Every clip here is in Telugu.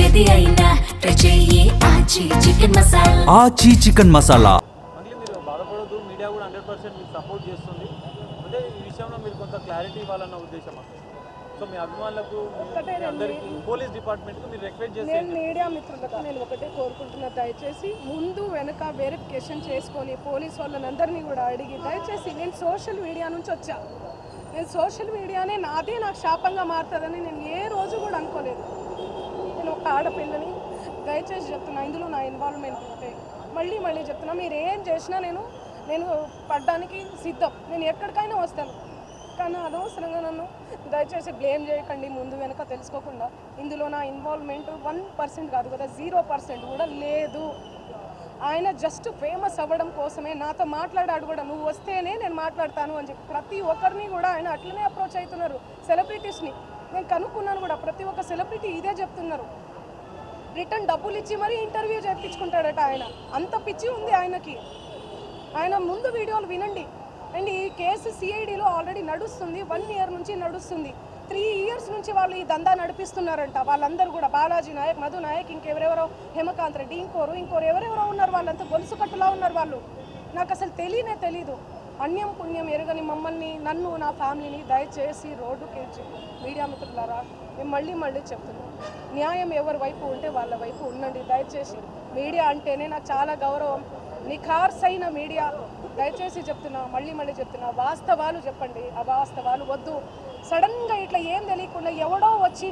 ఏది అయినా ట్రై చెయ్యి ఆచి చికెన్ మసాలా. ఆచి చికెన్ మసాలా. అంటే మీరు బాధపడొద్దు, మీడియా కూడా 100% మీకు సపోర్ట్ చేస్తుంది. అంటే ఈ విషయంలో మీరు కొంత క్లారిటీ ఇవ్వాలన్న ఉద్దేశం. సో మీ అభిమానులకు అందరికీ పోలీస్ డిపార్ట్మెంట్కి మీరు రిక్వెస్ట్ చేస్తే నేను మీడియా మిత్రులకు నేను ఒకటే కోరుకుంటున్నా, దయచేసి ముందు వెనక వెరిఫికేషన్ చేసుకొని పోలీస్ వాళ్ళని కూడా అడిగి, దయచేసి నేను సోషల్ మీడియా నుంచి వచ్చా, నేను సోషల్ మీడియానే నాకు శాపంగా మారుతుందని నేను ఏ రోజు కూడా అనుకోలేదు. నేను ఒక ఆడపిల్లని, దయచేసి చెప్తున్నా, ఇందులో నా ఇన్వాల్వ్మెంట్ ఉంటే మళ్ళీ చెప్తున్నా, మీరు ఏం చేసినా నేను పడ్డానికి సిద్ధం, నేను ఎక్కడికైనా వస్తాను. కానీ అనవసరంగా నన్ను దయచేసి బ్లేమ్ చేయకండి ముందు వెనక తెలుసుకోకుండా. ఇందులో నా ఇన్వాల్వ్మెంట్ 1% కాదు కదా, 0% కూడా లేదు. ఆయన జస్ట్ ఫేమస్ అవ్వడం కోసమే నాతో మాట్లాడాడు కూడా, నువ్వు వస్తేనే నేను మాట్లాడతాను అని చెప్పి ప్రతి ఒక్కరిని కూడా ఆయన అట్లనే అప్రోచ్ అవుతున్నారు. సెలబ్రిటీస్ని నేను కనుక్కున్నాను కూడా, ప్రతి ఒక్క సెలబ్రిటీ ఇదే చెప్తున్నారు. రిటర్న్ డబ్బులు ఇచ్చి మరీ ఇంటర్వ్యూ చేయించుకుంటాడట ఆయన, అంత పిచ్చి ఉంది ఆయనకి. ఆయన ముందు వీడియోలు వినండి. అండ్ ఈ కేసు సిఐడిలో ఆల్రెడీ నడుస్తుంది, 1 year నుంచి నడుస్తుంది. 3 years నుంచి వాళ్ళు ఈ దందా నడిపిస్తున్నారంట. వాళ్ళందరూ కూడా బాలాజీ నాయక్, మధు నాయక్, ఇంకెవరెవరో, హేమకాంత్ రెడ్డి, ఇంకోరు ఎవరెవరో ఉన్నారు. వాళ్ళంతా గొలుసు కట్టులా ఉన్నారు వాళ్ళు. నాకు అసలు తెలీదు. అన్యం పుణ్యం ఎరగని మమ్మల్ని, నన్ను, నా ఫ్యామిలీని దయచేసి రోడ్డుకి మీడియా మిత్రులారా మేము మళ్ళీ చెప్తున్నాం, న్యాయం ఎవరి వైపు ఉంటే వాళ్ళ వైపు ఉండండి. దయచేసి మీడియా అంటేనే నాకు చాలా గౌరవం, నిఖార్సైన మీడియా. దయచేసి చెప్తున్నా, మళ్ళీ చెప్తున్నా, వాస్తవాలు చెప్పండి, అవాస్తవాలు వద్దు. సడన్గా ఇట్లా ఏం తెలియకుండా ఎవరో వచ్చి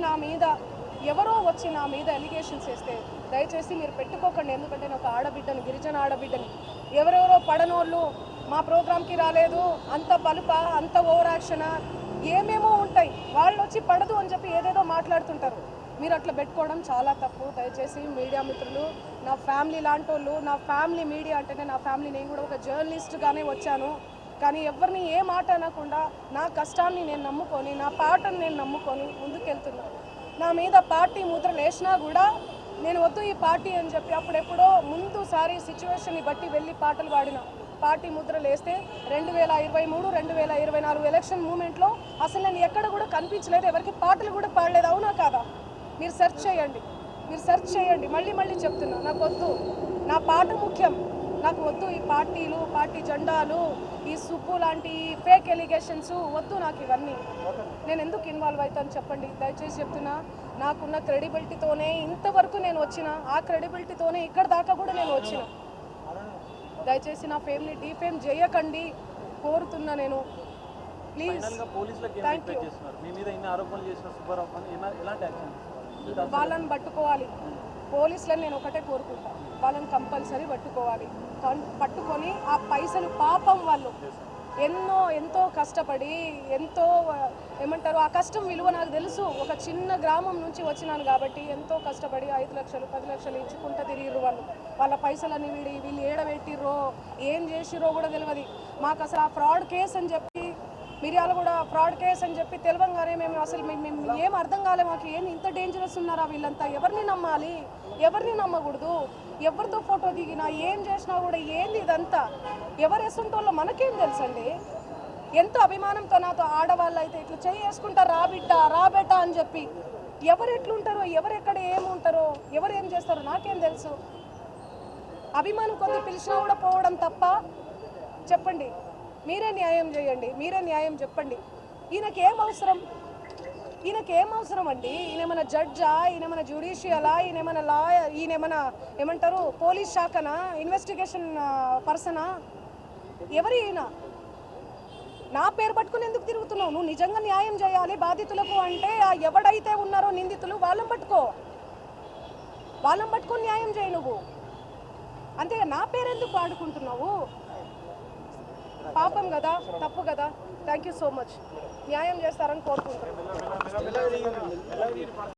నా మీద ఎలిగేషన్స్ వేస్తే దయచేసి మీరు పెట్టుకోకండి. ఎందుకంటే నేను ఒక ఆడబిడ్డని, గిరిజన ఆడబిడ్డని. ఎవరెవరో పడనోళ్ళు మా ప్రోగ్రామ్కి రాలేదు, అంత పలుప, అంత ఓవర్ యాక్షనా, ఏమేమో ఉంటాయి. వాళ్ళు వచ్చి పడదు అని చెప్పి ఏదేదో మాట్లాడుతుంటారు. మీరు అట్లా పెట్టుకోవడం చాలా తప్పు. దయచేసి మీడియా మిత్రులు, నా ఫ్యామిలీ లాంటి వాళ్ళు, నా ఫ్యామిలీ మీడియా అంటేనే నా ఫ్యామిలీ, నేను కూడా ఒక జర్నలిస్ట్గానే వచ్చాను. కానీ ఎవరిని ఏ మాట అనకుండా నా కష్టాన్ని నేను నమ్ముకొని, నా పాటను నేను నమ్ముకొని ముందుకెళ్తున్నాను. నా మీద పార్టీ ముద్రలు వేసినా కూడా నేను వద్దు ఈ పార్టీ అని చెప్పి అప్పుడెప్పుడో ముందుసారి సిచ్యువేషన్ని బట్టి వెళ్ళి పాటలు పాడిన. పార్టీ ముద్రలు వేస్తే 2023, 2024 ఎలక్షన్ మూమెంట్లో అసలు నేను ఎక్కడ కూడా కనిపించలేదు, ఎవరికి పాటలు కూడా పాడలేదు. అవునా కాదా? మీరు సెర్చ్ చేయండి. మళ్ళీ చెప్తున్నా, నాకు వద్దు, నా పాట ముఖ్యం. నాకు వద్దు ఈ పార్టీలు, పార్టీ జెండాలు, ఈ సుబ్బు లాంటి ఫేక్ ఎలిగేషన్స్ వద్దు నాకు ఇవన్నీ. నేను ఎందుకు ఇన్వాల్వ్ అవుతాను చెప్పండి? దయచేసి చెప్తున్నా, నాకున్న క్రెడిబిలిటీతోనే ఇంతవరకు నేను వచ్చిన, ఆ క్రెడిబిలిటీతోనే ఇక్కడ దాకా కూడా నేను వచ్చిన. దయచేసి నా ఫేమ్ని డీఫేమ్ చేయకండి కోరుతున్నా నేను, ప్లీజ్. Thank you. వాళ్ళని పట్టుకోవాలి, పోలీసులను నేను ఒకటే కోరుకుంటా, వాళ్ళని కంపల్సరీ పట్టుకోవాలి. పట్టుకొని ఆ పైసలు, పాపం వాళ్ళు ఎంతో కష్టపడి, ఎంతో ఏమంటారు, ఆ కష్టం విలువ నాకు తెలుసు. ఒక చిన్న గ్రామం నుంచి వచ్చినాను కాబట్టి ఎంతో కష్టపడి 5 లక్షలు 10 లక్షలు ఇచ్చుకుంటూ తిరిగిర్రు వాళ్ళు. వాళ్ళ పైసలని వీళ్ళు ఏడబెట్టిర్రో ఏం చేసిర్రో కూడా తెలియదు మాకు. అసలు ఆ ఫ్రాడ్ కేసు అని చెప్పి, మిర్యాల కూడా ఫ్రాడ్ కేసు అని చెప్పి తెలియంగానే మేము ఏం అర్థం కాలే మాకు. ఏంది ఇంత డేంజరస్ ఉన్నారా వీళ్ళంతా? ఎవరిని నమ్మాలి, ఎవరిని నమ్మకూడదు? ఎవరితో ఫోటో దిగినా, ఏం చేసినా కూడా ఏంది ఇదంతా? ఎవరు వేసుంటోళ్ళో మనకేం తెలుసండి? ఎంతో అభిమానంతో నాతో ఆడవాళ్ళు అయితే ఇట్లా చేసుకుంటారు, రా బిడ్డ అని చెప్పి. ఎవరు ఎట్లుంటారో, ఎవరు ఎక్కడ ఏముంటారో, ఎవరు ఏం చేస్తారో నాకేం తెలుసు? అభిమానం కొద్ది పిలిచినా కూడా పోవడం తప్ప? చెప్పండి, మీరే న్యాయం చేయండి, మీరే న్యాయం చెప్పండి. ఈయనకేం అవసరం అండి? ఈయనేమైనా జడ్జా, ఈయనేమైనా జ్యుడిషియలా, ఈయనేమైనా లాయర్, ఈయనేమైనా ఏమంటారు పోలీస్ శాఖనా, ఇన్వెస్టిగేషన్ పర్సనా? ఎవరు ఈయన? నా పేరు పట్టుకుని ఎందుకు తిరుగుతున్నావు? నువ్వు నిజంగా న్యాయం చేయాలి బాధితులకు అంటే, ఎవడైతే ఉన్నారో నిందితులు వాళ్ళని పట్టుకొని న్యాయం చేయి నువ్వు. అంతే, నా పేరు ఎందుకు ఆడుకుంటున్నావు? పాపం కదా, తప్పు కదా. Thank you so much. న్యాయం చేస్తారని కోరుకుంటున్నాను.